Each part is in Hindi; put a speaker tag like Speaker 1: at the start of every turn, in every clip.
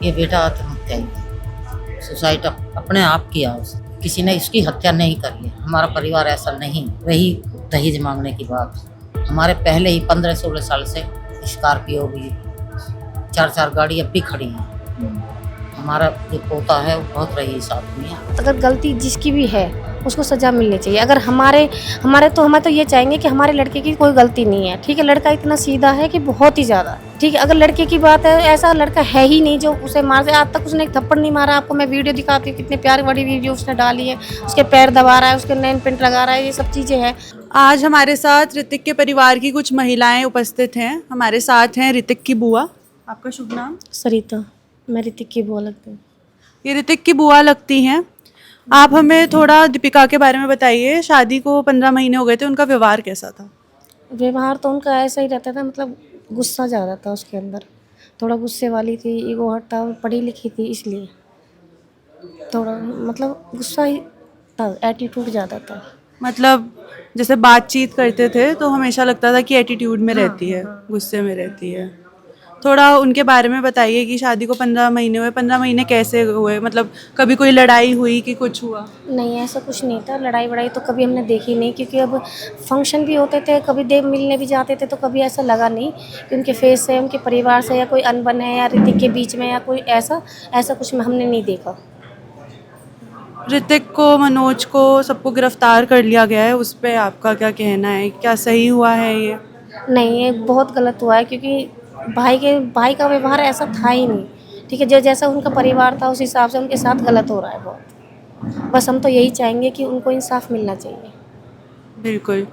Speaker 1: ये बेटा आत्महत्या ही सुसाइड अपने आप किया उसने, किसी ने इसकी हत्या नहीं करी है। हमारा परिवार ऐसा नहीं। रही दहेज मांगने की बात, हमारे पहले ही 15-16 साल से स्कॉर्पियो भी 4-4 गाड़ी अब भी खड़ी है। हमारा जो पोता है वो बहुत रईस आदमी है।
Speaker 2: अगर गलती जिसकी भी है उसको सज़ा मिलनी चाहिए। अगर हमारे हमें तो ये चाहेंगे कि हमारे लड़के की कोई गलती नहीं है, ठीक है। लड़का इतना सीधा है कि बहुत ही ज़्यादा, ठीक है। अगर लड़के की बात है, ऐसा लड़का है ही नहीं जो उसे मार दे। आज तक उसने एक थप्पड़ नहीं मारा। आपको मैं वीडियो दिखाती हूँ, कितने प्यारी बड़ी वीडियो उसने डाली है। उसके पैर दबा रहा है, उसके नेल पेंट लगा रहा है, ये सब चीज़ें हैं।
Speaker 3: आज हमारे साथ ऋतिक के परिवार की कुछ महिलाएं उपस्थित हैं। हमारे साथ हैं ऋतिक की बुआ। आपका शुभ नाम?
Speaker 2: सरिता, मैं ऋतिक की बुआ लगती हूँ।
Speaker 3: ये ऋतिक की बुआ लगती हैं। आप हमें थोड़ा दीपिका के बारे में बताइए। शादी को 15 महीने हो गए थे, उनका व्यवहार कैसा था?
Speaker 2: व्यवहार तो उनका ऐसा ही रहता था, मतलब गुस्सा ज़्यादा था उसके अंदर। थोड़ा गुस्से वाली थी, ईगो हर्ट था, पढ़ी लिखी थी इसलिए थोड़ा मतलब गुस्सा ही था, एटीट्यूड ज़्यादा था।
Speaker 3: मतलब जैसे बातचीत करते थे तो हमेशा लगता था कि एटीट्यूड में रहती है, गुस्से में रहती है। थोड़ा उनके बारे में बताइए कि शादी को 15 महीने हुए, 15 महीने कैसे हुए? मतलब कभी कोई लड़ाई हुई कि कुछ हुआ?
Speaker 2: नहीं, ऐसा कुछ नहीं था। लड़ाई वड़ाई तो कभी हमने देखी नहीं, क्योंकि अब फंक्शन भी होते थे, कभी देव मिलने भी जाते थे, तो कभी ऐसा लगा नहीं कि उनके फेस से, उनके परिवार से या कोई अनबन है या ऋतिक के बीच में या कोई ऐसा ऐसा कुछ हमने नहीं देखा।
Speaker 3: ऋतिक को, मनोज को, सबको गिरफ्तार कर लिया गया है, उस पे आपका क्या कहना है? क्या सही हुआ है ये?
Speaker 2: नहीं, ये बहुत गलत हुआ है, क्योंकि भाई का व्यवहार ऐसा था ही नहीं, ठीक है। जो जैसा उनका परिवार था उस हिसाब से उनके साथ गलत हो रहा है बहुत। बस हम तो यही चाहेंगे कि उनको इंसाफ मिलना चाहिए।
Speaker 3: बिल्कुल।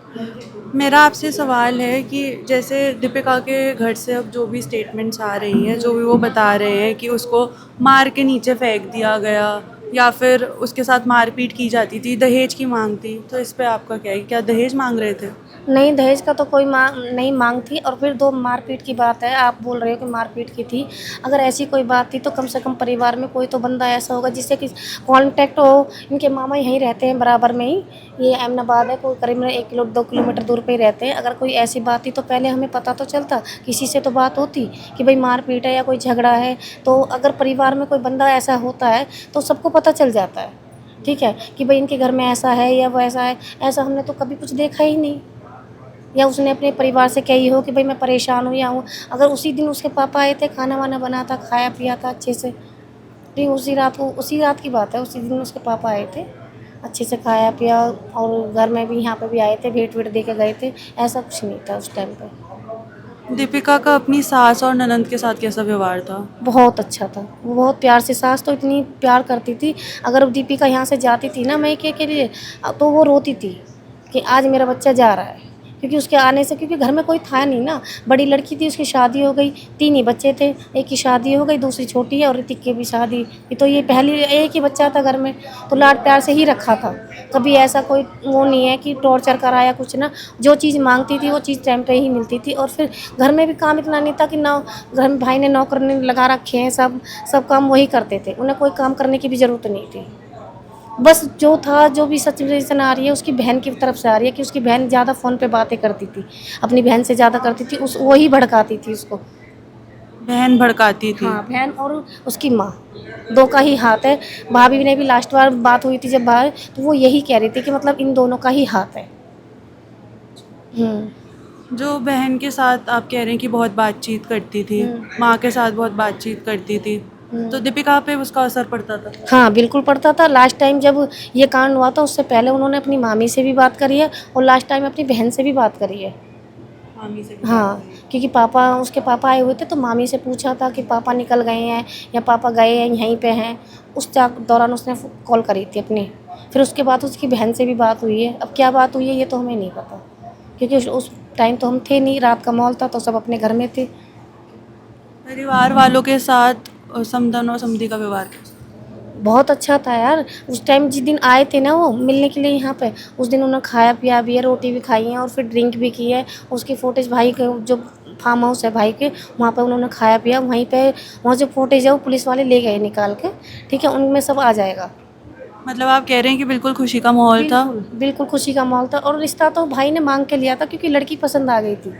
Speaker 3: मेरा आपसे सवाल है कि जैसे दीपिका के घर से अब जो भी स्टेटमेंट्स आ रही हैं, जो भी वो बता रहे हैं कि उसको मार के नीचे फेंक दिया गया या फिर उसके साथ मारपीट की जाती थी, दहेज की मांग थी, तो इस पे आपका क्या है? क्या दहेज मांग रहे थे?
Speaker 2: नहीं, दहेज का तो कोई नहीं मांग थी। और फिर 2 मारपीट की बात है, आप बोल रहे हो कि मारपीट की थी। अगर ऐसी कोई बात थी तो कम से कम परिवार में कोई तो बंदा ऐसा होगा जिससे कि कांटेक्ट हो। इनके मामा यहीं रहते हैं बराबर में ही, ये अहमदाबाद है, कोई करीब 1 किलोमीटर दूर पे ही रहते हैं। अगर कोई ऐसी बात थी तो पहले हमें पता तो चलता, किसी से तो बात होती कि भाई मारपीट है या कोई झगड़ा है। तो अगर परिवार में कोई बंदा ऐसा होता है तो सबको पता चल जाता है, ठीक है, कि भाई इनके घर में ऐसा है या वो ऐसा है। ऐसा हमने तो कभी कुछ देखा ही नहीं। या उसने अपने परिवार से कही हो कि भाई मैं परेशान हूँ या हूँ। अगर उसी दिन उसके पापा आए थे, खाना वाना बना था, खाया पिया था अच्छे से, नहीं उसी रात की बात है, उसी दिन उसके पापा आए थे, अच्छे से खाया पिया। और घर में भी, यहाँ पे भी आए थे, भेंट वेट दे के गए थे। ऐसा कुछ नहीं था उस टाइम पे।
Speaker 3: दीपिका का अपनी सास और ननंद के साथ कैसा व्यवहार था?
Speaker 2: बहुत अच्छा था, वो बहुत प्यार से, सास तो इतनी प्यार करती थी। अगर दीपिका यहाँ से जाती थी ना मैके के लिए, तो वो रोती थी कि आज मेरा बच्चा जा रहा है, क्योंकि उसके आने से, क्योंकि घर में कोई था नहीं ना। बड़ी लड़की थी, उसकी शादी हो गई, 3 ही बच्चे थे, एक की शादी हो गई, दूसरी छोटी है, और ऋतिक की भी शादी। तो ये पहली एक ही बच्चा था घर में, तो लाड प्यार से ही रखा था। कभी ऐसा कोई वो नहीं है कि टॉर्चर कराया कुछ ना। जो चीज़ मांगती थी वो चीज़ टाइम पे ही मिलती थी। और फिर घर में भी काम इतना नहीं था कि ना, घर में भाई ने नौकर लगा रखे हैं, सब काम वही करते थे, उन्हें कोई काम करने की भी ज़रूरत नहीं थी। बस जो था, जो भी सिचुएशन आ रही है उसकी बहन की तरफ से आ रही है, कि उसकी बहन ज़्यादा फ़ोन पे बातें करती थी, अपनी बहन से ज़्यादा करती थी, वही भड़काती थी उसको।
Speaker 3: बहन भड़काती थी?
Speaker 2: हाँ, बहन और उसकी माँ, 2 का ही हाथ है। भाभी ने भी लास्ट बार बात हुई थी जब बाहर, तो वो यही कह रही थी कि मतलब इन दोनों का ही हाथ है।
Speaker 3: जो बहन के साथ आप कह रहे हैं कि बहुत बातचीत करती थी, माँ के साथ बहुत बातचीत करती थी, तो दीपिका पे उसका असर पड़ता था?
Speaker 2: हाँ, बिल्कुल पड़ता था। लास्ट टाइम जब ये कांड हुआ था उससे पहले उन्होंने अपनी मामी से भी बात करी है, और लास्ट टाइम अपनी बहन से भी बात करी है।
Speaker 3: मामी से भी बात
Speaker 2: हाँ,
Speaker 3: करी?
Speaker 2: क्योंकि उसके पापा आए हुए थे, तो मामी से पूछा था कि पापा निकल गए हैं या पापा गए हैं, यहीं पे हैं। उस दौरान उसने कॉल करी थी अपनी। फिर उसके बाद उसकी बहन से भी बात हुई है। अब क्या बात हुई है ये तो हमें नहीं पता, क्योंकि उस टाइम तो हम थे नहीं, रात का माहौल था, तो सब अपने घर में थे।
Speaker 3: परिवार वालों के साथ समधन और समधी का व्यवहार कैसा?
Speaker 2: बहुत अच्छा था यार। उस टाइम जिस दिन आए थे ना वो मिलने के लिए यहाँ पे, उस दिन उन्होंने खाया पिया भी है, रोटी भी खाई है, और फिर ड्रिंक भी की है। उसकी फुटेज भाई के, जो फार्म हाउस है भाई के, वहाँ पे उन्होंने खाया पिया। वहीं पे वहाँ जो फुटेज है वो पुलिस वाले ले गए निकाल के, ठीक है, उनमें सब आ जाएगा।
Speaker 3: मतलब आप कह रहे हैं कि बिल्कुल खुशी का माहौल था?
Speaker 2: बिल्कुल बिल्कुल खुशी का माहौल था। और रिश्ता तो भाई ने मांग के लिया था, क्योंकि लड़की पसंद आ गई थी,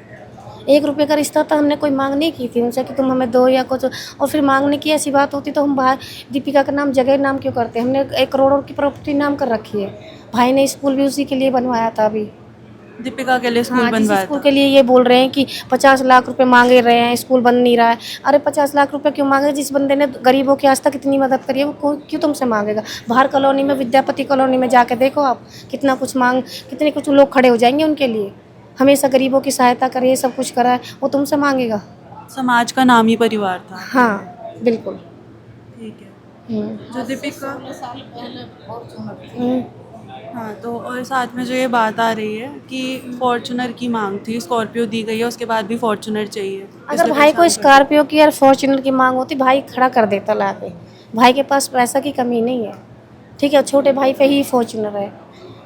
Speaker 2: 1 रुपये का रिश्ता था, हमने कोई मांग नहीं की थी उनसे कि तुम हमें दो या कुछ। और फिर मांगने की ऐसी बात होती तो हम बाहर दीपिका का नाम जगह नाम क्यों करते? हमने 1 करोड़ की प्रॉपर्टी नाम कर रखी है। भाई ने स्कूल भी उसी के लिए बनवाया था अभी।
Speaker 3: दीपिका के लिए स्कूल
Speaker 2: हाँ, जिस
Speaker 3: बनवाया
Speaker 2: स्कूल
Speaker 3: था।
Speaker 2: के लिए ये बोल रहे हैं कि 50 लाख रुपए मांगे रहे हैं, स्कूल बन नहीं रहा है। अरे 50 लाख रुपए क्यों मांगे? जिस बंदे ने गरीबों की आज तक इतनी मदद करी है, वो क्यों तुमसे मांगेगा? बाहर कॉलोनी में, विद्यापति कॉलोनी में जाके देखो आप, कितना कुछ कितने कुछ लोग खड़े हो जाएंगे उनके लिए। हमेशा गरीबों की सहायता करिए, सब कुछ करा है, वो तुमसे मांगेगा?
Speaker 3: समाज का नाम ही परिवार था।
Speaker 2: हाँ बिल्कुल।
Speaker 3: ठीक है। जो दीपिका,
Speaker 2: हम्म।
Speaker 3: हाँ, तो और साथ में जो ये बात आ रही है कि फॉर्च्यूनर की मांग थी, स्कॉर्पियो दी गई है, उसके बाद भी फॉर्च्यूनर चाहिए।
Speaker 2: अगर
Speaker 3: इसलिए
Speaker 2: भाई को
Speaker 3: परेशान कर-
Speaker 2: स्कॉर्पियो की या फॉर्च्यूनर की मांग होती, भाई खड़ा कर देता ला के। भाई के पास पैसा की कमी नहीं है, ठीक है। छोटे भाई पे ही फॉर्च्यूनर है,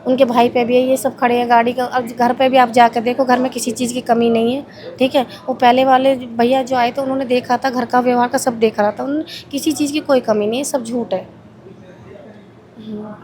Speaker 2: उनके भाई पे भी है, ये सब खड़े हैं गाड़ी का। अब घर पे भी आप जाकर देखो, घर में किसी चीज़ की कमी नहीं है, ठीक है। वो पहले वाले भैया जो आए थे, उन्होंने देखा था, घर का व्यवहार का सब देख रहा था, उन्होंने किसी चीज़ की कोई कमी नहीं है, सब झूठ है।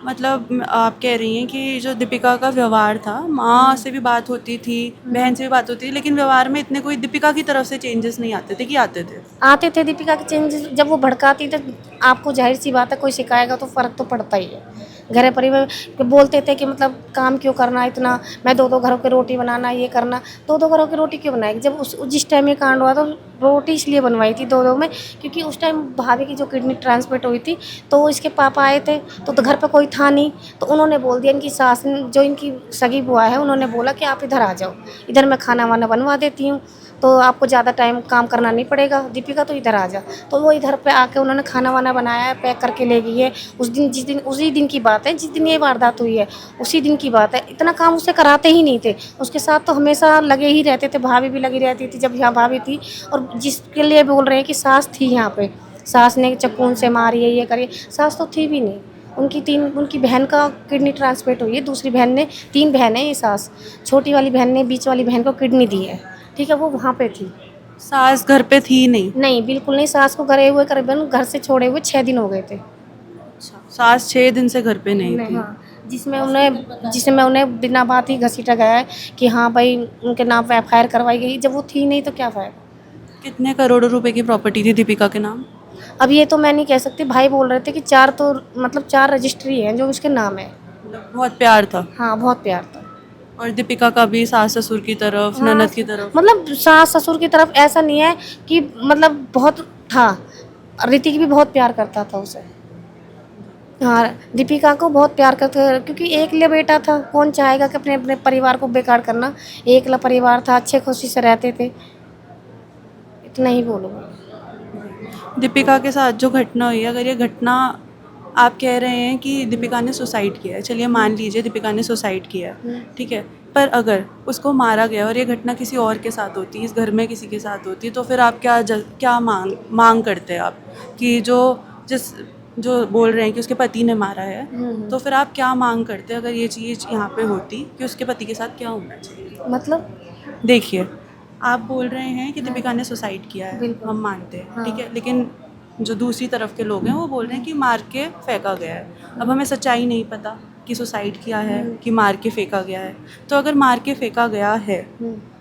Speaker 3: मतलब आप कह रही हैं कि जो दीपिका का व्यवहार था, माँ से भी बात होती थी, बहन से भी बात होती थी, लेकिन व्यवहार में इतने कोई दीपिका की तरफ से चेंजेस नहीं आते थे कि आते थे?
Speaker 2: आते थे दीपिका के चेंजेस, जब वो भड़काती तो आपको जाहिर सी बात है, कोई सिखाएगा तो फ़र्क तो पड़ता ही है। घर परिवार के बोलते थे कि मतलब काम क्यों करना इतना, मैं 2-2 घरों की रोटी बनाना, ये करना। 2-2 घरों की रोटी क्यों बनाएगी? जब जिस टाइम ये कांड हुआ तो रोटी इसलिए बनवाई थी 2-2 में, क्योंकि उस टाइम भाभी की जो किडनी ट्रांसप्लांट हुई थी, तो इसके पापा आए थे, तो घर पे कोई था नहीं, तो उन्होंने बोल दिया, इनकी सास जो इनकी सगी बुआ है, उन्होंने बोला कि आप इधर आ जाओ, इधर मैं खाना वाना बनवा देती हूँ, तो आपको ज़्यादा टाइम काम करना नहीं पड़ेगा, दीपिका तो इधर आ जा। तो वो इधर पे आके उन्होंने खाना वाना बनाया, पैक करके ले गई है। उसी दिन की बात है, जिस दिन ये वारदात हुई है, उसी दिन की बात है। इतना काम उससे कराते ही नहीं थे, उसके साथ तो हमेशा लगे ही रहते थे, भाभी भी लगी रहती थी जब यहाँ भाभी थी। और जिसके लिए बोल रहे हैं कि सास थी यहाँ पे, सास ने चक्कू से मारी है, ये करी, सास तो थी भी नहीं। उनकी बहन का किडनी ट्रांसप्लांट हुई है, दूसरी बहन ने, 3 बहन है ये सास, छोटी वाली बहन ने बीच वाली बहन को किडनी दी है, ठीक है। वो वहाँ पे थी।
Speaker 3: सास घर पे थी नहीं?
Speaker 2: नहीं बिल्कुल नहीं, सास को गए हुए करीबन घर से छोड़े हुए 6 दिन हो गए थे।
Speaker 3: सास 6 दिन से घर पे नहीं थी?
Speaker 2: हाँ, जिसमें उन्हें बिना बात ही घसीटा गया है कि हाँ भाई उनके नाम पे FIR करवाई गई, जब वो थी नहीं तो क्या फ़ायदा।
Speaker 3: कितने करोड़ों रुपए की प्रॉपर्टी थी दीपिका के नाम?
Speaker 2: अब ये तो मैं नहीं कह सकती, भाई बोल रहे थे कि 4 तो मतलब 4 रजिस्ट्री हैं जो उसके नाम है।
Speaker 3: मतलब बहुत प्यार था।
Speaker 2: हाँ बहुत प्यार था।
Speaker 3: और दीपिका का भी सास ससुर की तरफ,
Speaker 2: हाँ,
Speaker 3: ननद की तरफ?
Speaker 2: मतलब सास ससुर की तरफ ऐसा नहीं है कि मतलब बहुत था, ऋतिक भी बहुत प्यार करता था उसे। हाँ दीपिका को बहुत प्यार करते थे, क्योंकि एकला बेटा था, कौन चाहेगा कि अपने अपने परिवार को बेकार करना। एकला परिवार था, अच्छे खुशी से रहते थे, इतना ही बोलूँगा।
Speaker 3: दीपिका के साथ जो घटना हुई है, अगर ये घटना आप कह रहे हैं कि दीपिका ने सुसाइड किया है, चलिए मान लीजिए दीपिका ने सुसाइड किया है, ठीक है, पर अगर उसको मारा गया और ये घटना किसी और के साथ होती, इस घर में किसी के साथ होती, तो फिर आप क्या मांग करते हैं आप कि जो बोल रहे हैं कि उसके पति ने मारा है, तो फिर आप क्या मांग करते हैं अगर ये चीज़ यहाँ पे होती कि उसके पति के साथ क्या होना चाहिए?
Speaker 2: मतलब
Speaker 3: देखिए, आप बोल रहे हैं कि दीपिका ने सुसाइड किया है,
Speaker 2: बिल्कुल।
Speaker 3: हम मानते हैं,
Speaker 2: हाँ।
Speaker 3: ठीक है, लेकिन जो दूसरी तरफ के लोग हैं वो बोल रहे हैं कि मार के फेंका गया है। अब हमें सच्चाई नहीं पता कि सुसाइड किया है कि मार के फेंका गया है। तो अगर मार के फेंका गया है,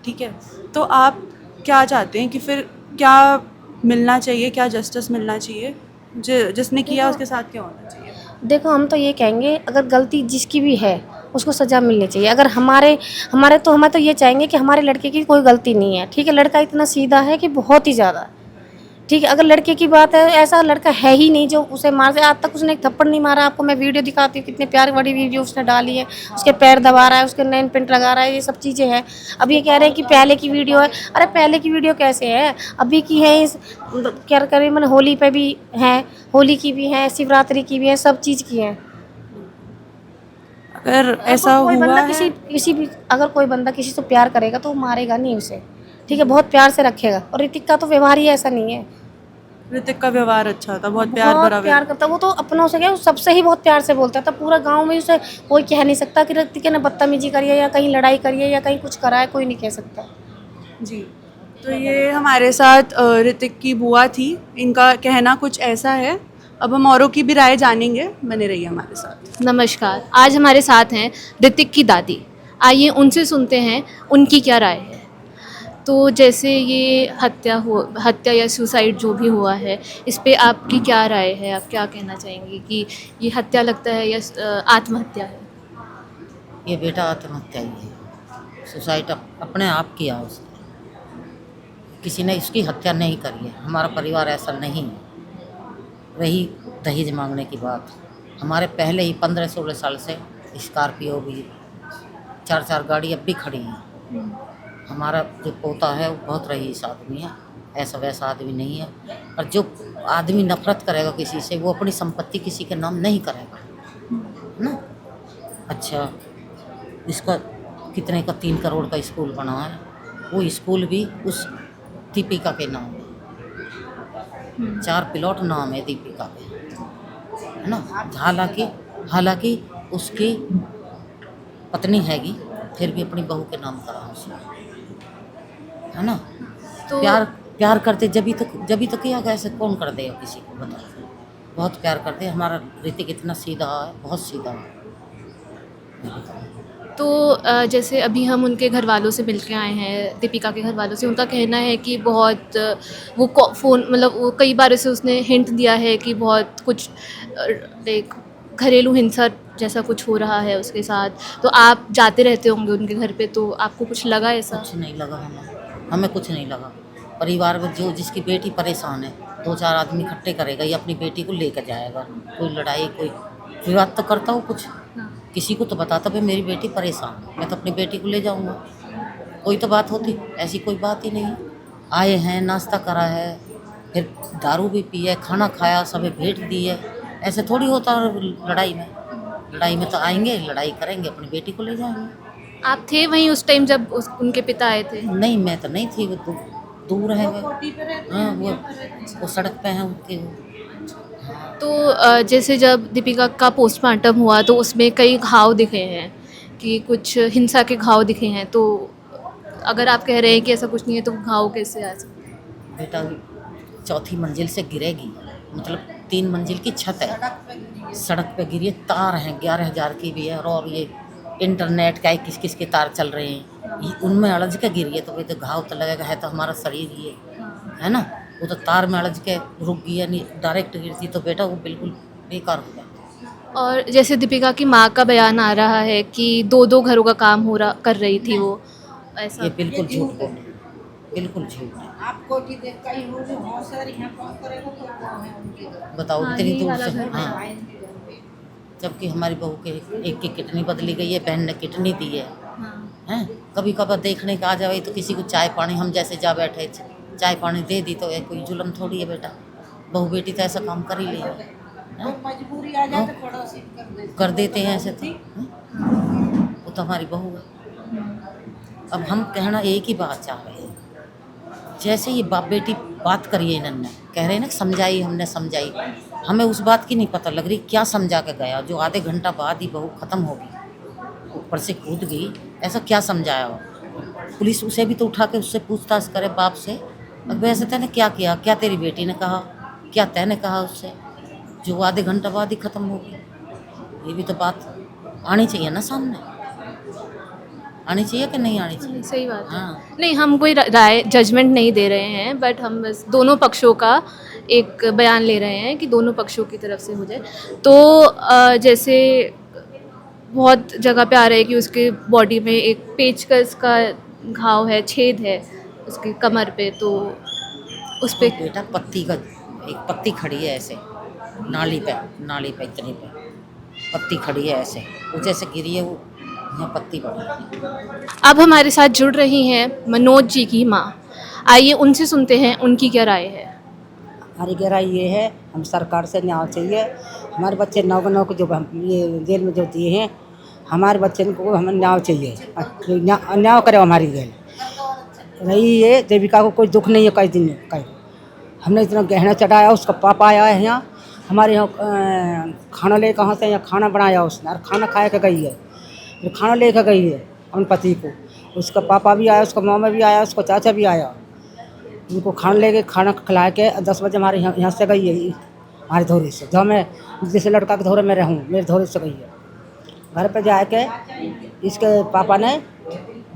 Speaker 3: ठीक है, तो आप क्या चाहते हैं कि फिर क्या मिलना चाहिए, क्या जस्टिस मिलना चाहिए, जिसने किया उसके साथ क्या होना चाहिए?
Speaker 2: देखो हम तो ये कहेंगे, अगर गलती जिसकी भी है उसको सज़ा मिलनी चाहिए। अगर हमें तो ये चाहेंगे कि हमारे लड़के की कोई गलती नहीं है, ठीक है। लड़का इतना सीधा है कि बहुत ही ज़्यादा, ठीक है। अगर लड़के की बात है, ऐसा लड़का है ही नहीं जो उसे मार दे। आज तक उसने एक थप्पड़ नहीं मारा। आपको मैं वीडियो दिखाती हूँ, कितने प्यारी बड़ी वीडियो उसने डाली है, उसके पैर दबा रहा है, उसके नेल पेंट लगा रहा है, ये सब चीज़ें हैं। अब ये कह रहे हैं कि पहले की वीडियो है। अरे पहले की वीडियो कैसे है, अभी की है। क्या करें, मैंने होली पे भी है, होली की भी है, शिवरात्रि की भी है, सब चीज़ की है।
Speaker 3: अगर ऐसा
Speaker 2: कोई
Speaker 3: हुआ
Speaker 2: बंदा
Speaker 3: है,
Speaker 2: किसी भी अगर कोई बंदा किसी से प्यार करेगा तो वो मारेगा नहीं उसे, ठीक है, बहुत प्यार से रखेगा। और ऋतिक का तो व्यवहार ही ऐसा नहीं है।
Speaker 3: ऋतिक का व्यवहार अच्छा था, बहुत प्यार
Speaker 2: बहुत
Speaker 3: भरा
Speaker 2: प्यार करता, वो तो अपनों से क्या, वो सबसे ही बहुत प्यार से बोलता था। पूरा गांव में उसे कोई कह नहीं सकता कि ऋतिक ने बदतमीजी करी है या कहीं लड़ाई करी है या कहीं कुछ करा है, कोई नहीं कह सकता।
Speaker 3: जी। तो ये हमारे साथ ऋतिक की बुआ थी, इनका कहना कुछ ऐसा है। अब हम औरों की भी राय जानेंगे, बने रहिए हमारे साथ।
Speaker 4: नमस्कार, आज हमारे साथ हैं ऋतिक की दादी। आइए उनसे सुनते हैं उनकी क्या राय है। तो जैसे ये हत्या या सुसाइड जो भी हुआ है, इस पे आपकी क्या राय है? आप क्या कहना चाहेंगी कि ये हत्या लगता है या आत्महत्या है?
Speaker 1: ये बेटा आत्महत्या ही है। सुसाइड अपने आप किया उसने, किसी ने इसकी हत्या नहीं करी है। हमारा परिवार ऐसा नहीं है। रही दहेज मांगने की बात, हमारे पहले ही 15-16 साल से स्कॉर्पियो भी 4-4 गाड़ी अब भी खड़ी हैं। हमारा जो पोता है वो बहुत रईस आदमी है, ऐसा वैसा आदमी नहीं है। और जो आदमी नफरत करेगा किसी से, वो अपनी संपत्ति किसी के नाम नहीं करेगा, है ना। अच्छा, इसका कितने का 3 करोड़ का स्कूल बना है, वो स्कूल भी उस दीपिका के नाम है। 4 प्लॉट नाम है दीपिका के, है ना। हालांकि उसकी पत्नी हैगी, फिर भी अपनी बहू के नाम करा उसने, है ना।
Speaker 4: तो
Speaker 1: प्यार करते जभी तो किया गया, ऐसे कौन कर देगा किसी को, बताओ। बहुत प्यार करते हैं। हमारा ऋतिक इतना सीधा है, बहुत सीधा है।
Speaker 4: तो जैसे अभी हम उनके घर वालों से मिल के आए हैं, दीपिका के घर वालों से, उनका कहना है कि बहुत वो फ़ोन मतलब वो कई बार ऐसे उसने हिंट दिया है कि बहुत कुछ लाइक घरेलू हिंसा जैसा कुछ हो रहा है उसके साथ। तो आप जाते रहते होंगे उनके घर पे, तो आपको कुछ लगा ऐसा?
Speaker 1: कुछ नहीं लगा हमें कुछ नहीं लगा। परिवार में जो जिसकी बेटी परेशान है, 2-4 आदमी इकट्ठे करेगा, ये अपनी बेटी को लेकर जाएगा। कोई लड़ाई, कोई विवाद तो करता हो कुछ, किसी को तो बताता भाई मेरी बेटी परेशान है, मैं तो अपनी बेटी को ले जाऊंगा। कोई तो बात होती, ऐसी कोई बात ही नहीं है। आए हैं, नाश्ता करा है, फिर दारू भी पी है, खाना खाया, सब भेंट दी है। ऐसे थोड़ी होता है लड़ाई में तो आएंगे, लड़ाई करेंगे, अपनी बेटी को ले जाएंगे।
Speaker 4: आप थे वहीं उस टाइम जब उनके पिता आए थे?
Speaker 1: नहीं, मैं तो नहीं थी, वो दूर है वो। हाँ, वो सड़क पे हैं उनके वो।
Speaker 4: तो जैसे जब दीपिका का पोस्टमार्टम हुआ तो उसमें कई घाव दिखे हैं कि कुछ हिंसा के घाव दिखे हैं, तो अगर आप कह रहे हैं कि ऐसा कुछ नहीं है तो घाव कैसे आ सकते हैं?
Speaker 1: बेटा 4थी मंजिल से गिरेगी, मतलब 3 मंजिल की छत है, सड़क पे गिरी है। तार हैं 11,000 की भी है, और ये इंटरनेट का किस किस के तार चल रहे हैं, उनमें अड़ज के गिरी है, तो भाई तो घाव तो लगेगा, है तो हमारा शरीर ही है ना। वो तो तार में अड़ज के रुक गई है, नहीं डायरेक्ट गिरती तो बेटा वो बिल्कुल बेकार हो जाता।
Speaker 4: और जैसे दीपिका की माँ का बयान आ रहा है कि 2-2 घरों का काम कर रही थी वो, ऐसा?
Speaker 1: ये बिल्कुल झूठ बोल, बिल्कुल झूठ है।
Speaker 5: आपको भी देखा ही होगी, बहुत सारी यहाँ कौन करेगा, तो कौन है उनकी
Speaker 1: बताओ
Speaker 4: हाँ,
Speaker 1: इतनी
Speaker 4: यही
Speaker 1: दूर
Speaker 4: वाला
Speaker 1: से।
Speaker 4: घर
Speaker 1: हाँ, जबकि हमारी बहू के एक की किडनी बदली गई है, बहन ने किडनी दी है।
Speaker 4: हाँ।
Speaker 1: हैं, कभी कभार देखने का आ जाए तो किसी को चाय पानी, हम जैसे जा बैठे चाय पानी दे दी तो ये कोई जुल्म थोड़ी है बेटा। बहू बेटी तो ऐसा काम कर ही लेंगे,
Speaker 5: कोई मजबूरी आ जाए तो पड़ोसी
Speaker 1: कर देते हैं ऐसे तो। हैं? वो तो हमारी बहू है। अब हम कहना एक ही बात चाह रहे हैं, जैसे ये बाप बेटी बात करिए, इन्होंने कह रहे हैं ना समझाई, हमने समझाई, हमें उस बात की नहीं पता लग रही क्या समझा के गया, जो आधे घंटा बाद ही बहू ख़त्म होगी, ऊपर से कूद गई, ऐसा क्या समझाया हो। पुलिस उसे भी तो उठा के उससे पूछताछ करे बाप से, अब वैसे तैने क्या किया, क्या तेरी बेटी ने कहा, क्या तैने कहा उससे, जो आधे घंटा बाद ही ख़त्म होगी। ये भी तो बात आनी चाहिए ना सामने, आनी चाहिए कि नहीं आनी चाहिए।
Speaker 4: सही बात है।
Speaker 1: हाँ,
Speaker 4: नहीं, हम कोई राय जजमेंट नहीं दे रहे हैं, बट हम बस दोनों पक्षों का एक बयान ले रहे हैं कि दोनों पक्षों की तरफ से हो जाए। तो जैसे बहुत जगह पे आ रहा है कि उसके बॉडी में एक पेचकस का घाव है, छेद है उसकी कमर पे, तो उस पे
Speaker 1: बेटा पत्ती का एक पत्ती खड़ी है ऐसे नाली पे इतनी पे पत्ती खड़ी है ऐसे, वो जैसे गिरी है वो यहाँ पत्ती पड़ी है।
Speaker 4: अब हमारे साथ जुड़ रही हैं मनोज जी की माँ। आइए उनसे सुनते हैं उनकी क्या राय है।
Speaker 5: हमारी गहराई ये है, हम सरकार से न्याय चाहिए। हमारे बच्चे 9 को जो हम ये जेल में जो दिए हैं, हमारे बच्चे को हमें न्याय चाहिए, न्याय करे हमारी जेल। रही ये देविका को कोई दुख नहीं है, कई दिन कई हमने इतना गहना चढ़ाया, उसका पापा आया है यहाँ हमारे यहाँ खाना ले, कहाँ से यहाँ खाना बनाया उसने, और खाना खा के गई है, फिर खाना लेकर गई है अपने पति को, उसका पापा भी आया, उसका मामा भी आया, उसका चाचा भी आया, उनको खाना लेके खाना खिला के 10 बजे हमारे यहाँ से गई है, हमारे धोरे से, जहाँ मैं जिस लड़का के धोरे में रहूँ मेरे धोरे से गई है। घर पे जाके इसके पापा ने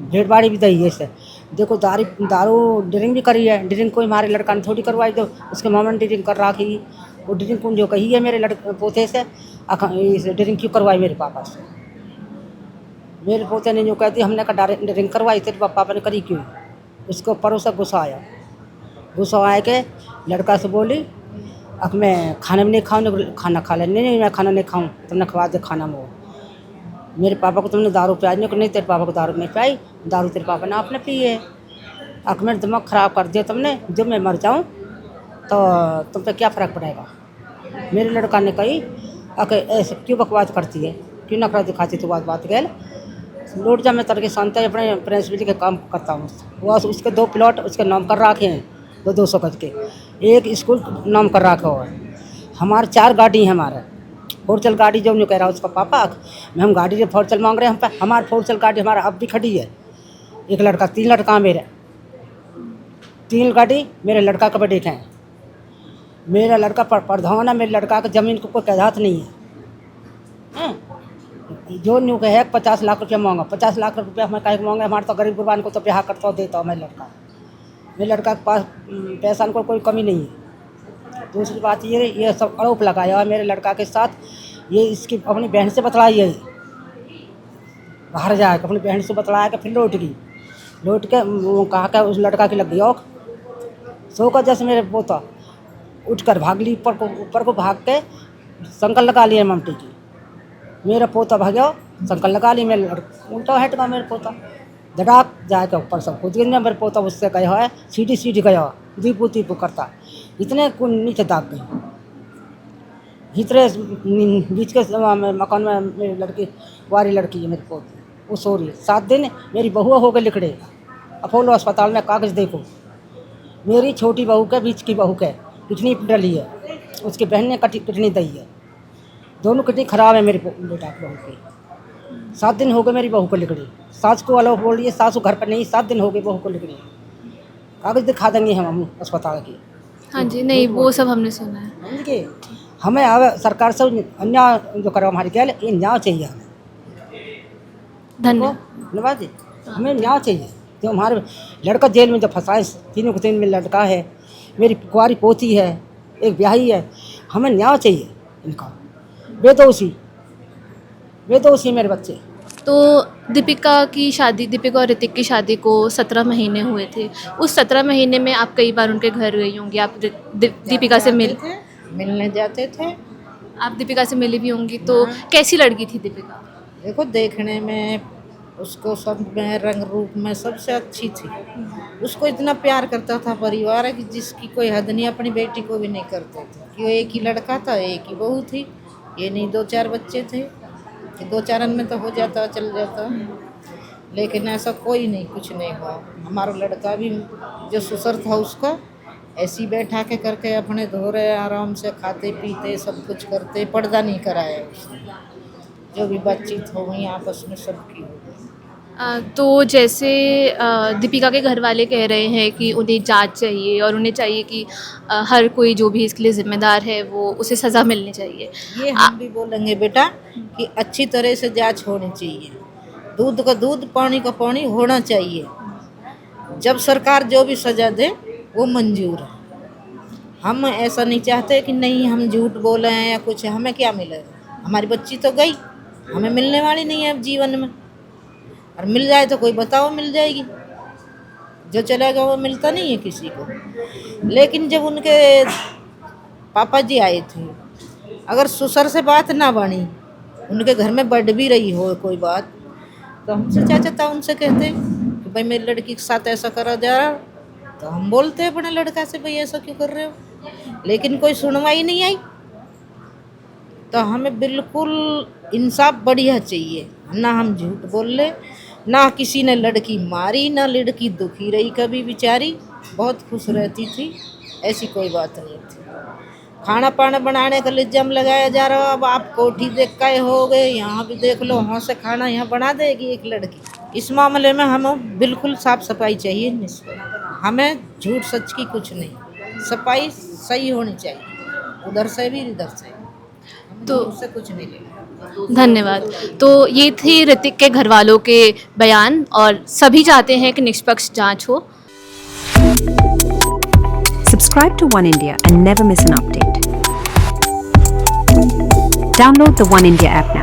Speaker 5: डेढ़ बाड़ी भी दी है इसे, देखो दारू ड्रिंक भी करी है। ड्रिंक कोई हमारे लड़का ने थोड़ी करवाई, जो उसके मामा ने ड्रिंक कर रखी। वो ड्रिंक जो कही है मेरे लड़के पोते से, इस ड्रिंक क्यों करवाई मेरे पापा से। मेरे पोते ने जो कहती हमने का ड्रिंक करवाई तेरे पापा ने करी क्यों। उसके ऊपर उसे गुस्सा आया के लड़का से बोली अब मैं खाना भी नहीं खाऊँ, खाना खा ले। नहीं मैं खाना नहीं खाऊँ, तुमने खवा दे खाना में। मेरे पापा को तुमने दारू पिलाई नहीं, तेरे पापा को दारू नहीं पिलाई, दारू तेरे पापा ने आपने पी है। अब मेरा दिमाग ख़राब कर दिया तुमने। जब मैं मर जाऊँ तो तुम पे क्या फ़र्क पड़ेगा। मेरे लड़का ने कही अगर ऐसे क्यों बकवास करती है, क्यों नखरा दिखाती तो बात गैल लौट जा। मैं तड़के शांति अपने प्रिंसिपल के काम करता हूँ। वो उसके 2 प्लॉट उसके नाम कर रखे हैं, 200 गज के। एक स्कूल नाम कर रखा हुआ है। हमारे 4 गाड़ी हैं। हमारे फोरचल गाड़ी जो कह रहा है उसका पापा मैं हम गाड़ी फोरचल मांग रहे हैं। हम हमारे फोरचल गाड़ी हमारा अब भी खड़ी है। एक लड़का 3 लड़का मेरे 3 गाड़ी मेरे लड़का का बड़े हैं। मेरा लड़का प्रधान है। मेरे लड़का का ज़मीन को कोई कैदात नहीं है। जो न्यू कहे 50 लाख रुपया मांगा, 50 लाख रुपया हमें कहीं मांगे। हमारे तो गरीब गुरबान को तो ब्याह करता हो देता हूँ मेरे लड़का के पास पैसा को कोई कमी नहीं है। दूसरी बात ये सब आरोप लगाया है मेरे लड़का के साथ। ये इसकी अपनी बहन से बतलाई है, बाहर जाकर अपनी बहन से बतलाया कि फिर लौट के वो कहा कि उस लड़का की लग गई औख। सो का जैसे मेरे पोता उठकर भाग ली ऊपर को भाग के संकल लगा लिया ममटी की। मेरा पोता भाग्यो संकल लगा ली। मेरे उल्टा हट गया मेरा पोता, धड़ाक जाके ऊपर सब कूद गया। मेरे पोता उससे गया है सीधी गया, दीपू करता इतने नीचे दाग गई। इतने बीच के मकान में मेरी लड़की वारी लड़की है मेरी पोती, वो सो रही है। 7 दिन मेरी बहू हो गए लिखड़े अपोलो अस्पताल में। कागज़ देखो मेरी छोटी बहू के बीच की बहू के किडनी डली है, उसकी बहन ने किडनी दी है। दोनों किडनी खराब है मेरे बेटा की बहू की। 7 दिन हो गए मेरी बहू को लिखड़ी। सास को वालों बोल रही है सासू घर पर नहीं, 7 दिन हो गए बहू को लिखड़ी। कागज़ दिखा देंगे हम अस्पताल की।
Speaker 4: हाँ जी, नहीं वो सब हमने सुना है।
Speaker 5: समझ गए। हमें आवे सरकार से अन्याय जो करो हमारी गैल ये न्याय चाहिए हमें। धन्यवाद जी। हमें न्याय चाहिए। जो हमारे लड़का जेल में जो फंसाए 3 को 3 में लड़का है, मेरी कुंवारी पोती है, एक ब्याही है। हमें न्याय चाहिए इनका। बेदोषी मेरे बच्चे।
Speaker 4: तो दीपिका और ऋतिक की शादी को 17 महीने हुए थे। उस 17 महीने में आप कई बार उनके घर गई होंगी, आप दीपिका से
Speaker 1: मिलने जाते थे।
Speaker 4: आप दीपिका से मिली भी होंगी। तो कैसी लड़की थी दीपिका?
Speaker 1: देखो देखने में उसको सब में रंग रूप में सबसे अच्छी थी। उसको इतना प्यार करता था परिवार है कि जिसकी कोई हद नहीं। अपनी बेटी को भी नहीं करते थे कि वो एक ही लड़का था, एक ही बहू थी। ये नहीं 2-4 बच्चे थे कि 2-4 में तो हो जाता चल जाता, लेकिन ऐसा कोई नहीं, कुछ नहीं हुआ। हमारा लड़का भी जो ससुर था उसका ऐसी बैठा के करके अपने धोरे आराम से खाते पीते सब कुछ करते, पर्दा नहीं कराया उसने। जो भी बातचीत हो गई आपस में सबकी हो गई।
Speaker 4: तो जैसे दीपिका के घर वाले कह रहे हैं कि उन्हें जांच चाहिए और उन्हें चाहिए कि हर कोई जो भी इसके लिए जिम्मेदार है वो उसे सज़ा मिलनी चाहिए।
Speaker 1: ये हम भी बोलेंगे बेटा कि अच्छी तरह से जांच होनी चाहिए। दूध का दूध, पानी का पानी होना चाहिए। जब सरकार जो भी सज़ा दे वो मंजूर है। हम ऐसा नहीं चाहते कि नहीं हम झूठ बोले हैं या कुछ। हमें क्या मिलेगा? हमारी बच्ची तो गई, हमें मिलने वाली नहीं है अब जीवन में। और मिल जाए तो कोई बताओ मिल जाएगी, जो चलेगा वो मिलता नहीं है किसी को। लेकिन जब उनके पापा जी आए थे, अगर ससुर से बात ना बनी, उनके घर में बढ़ भी रही हो कोई बात, तो हमसे चाचा था उनसे कहते कि भाई मेरी लड़की के साथ ऐसा करा जा रहा, तो हम बोलते अपने लड़का से भाई ऐसा क्यों कर रहे हो। लेकिन कोई सुनवाई नहीं आई। तो हमें बिल्कुल इंसाफ बढ़िया चाहिए। ना हम झूठ बोल ले, ना किसी ने लड़की मारी, ना लड़की दुखी रही कभी बेचारी, बहुत खुश रहती थी। ऐसी कोई बात नहीं थी। खाना पाना बनाने का इल्जाम लगाया जा रहा। अब आप कोठी देख के हो गए, यहाँ भी देख लो, वहाँ से खाना यहाँ बना देगी एक लड़की। इस मामले में हमें बिल्कुल साफ सफाई चाहिए। हमें झूठ सच की कुछ नहीं, सफाई सही होनी चाहिए, उधर से भी इधर से। तो उससे कुछ नहीं लेना।
Speaker 4: धन्यवाद। तो ये थे ऋतिक के घर वालों के बयान और सभी चाहते हैं कि निष्पक्ष जांच हो।
Speaker 6: Subscribe to One India and never miss an update. Download the One India app now.